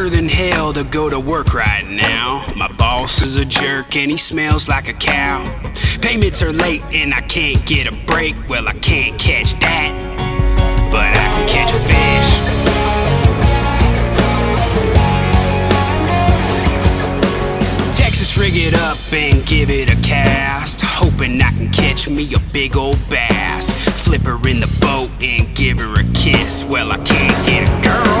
hotter than hell to go to work right now. My boss is a jerk and he smells like a cow. Payments are late and I can't get a break. Well, I can't catch that, but I can catch a fish. Texas, rig it up and give it a cast, hoping I can catch me a big old bass. Flip her in the boat and give her a kiss. Well, I can't get a girl,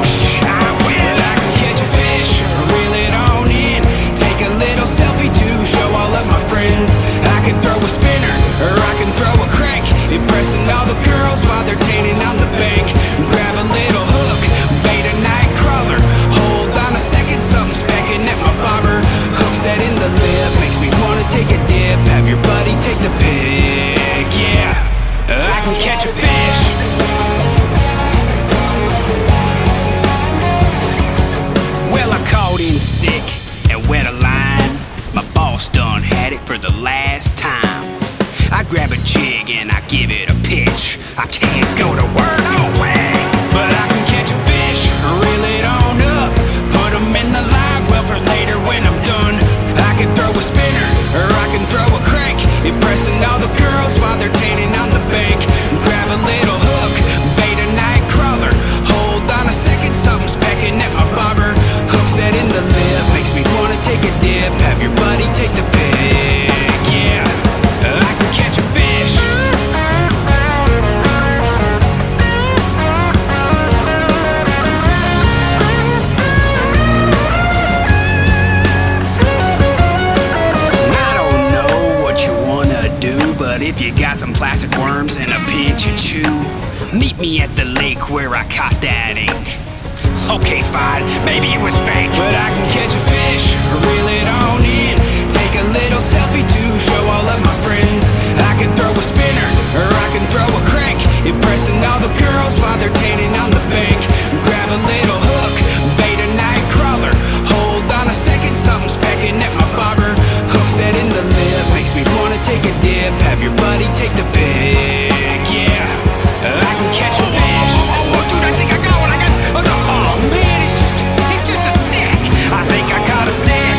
well, I can catch a fish, reel it on in, take a little selfie to show all of my friends. I can throw a spinner, or I can throw a crank, impressing all the girls while they're tanning on the bank. Grab a little hook, bait a night crawler, hold on a second, something's pecking at my bobber. Hook set in the lip, makes me wanna take a dip, have your buddy take the pic, yeah, I can catch a fish. Well, I called in sick and wet a line. My boss done had it for the last time. I grab a jig and I give it a pitch. I can't go to work, no way, but I can catch a fish, reel it on up, put 'em in the live well for later when I'm done. I can throw a spinner, or I can throw a crank, impressing all the girls while they're tanning on the bank. Grab a little hook, bait a night crawler, hold on a second, something's pecking at my bobber. Hook set in the lip, makes me wanna take a dip, have your buddy take the pic, yeah, I can catch a fish. But if you got some plastic worms and a pinch of chew, meet me at the lake where I caught that ink. Okay, fine, maybe it was fake, but I can catch a fish, reel it on in, take a little selfie to show all of my friends. I can throw a spinner, or I can throw a crank, impressing all the girls while they're tanning on the bank. Grab a little hook, bait a night crawler, hold on a second, something's pecking at my bobber. Hook set in the lip, makes me wanna take a dip, have your buddy take the pic, yeah, I can catch a fish. Oh, dude, I think I got one. Oh man, it's just a stick. I think I got a stick.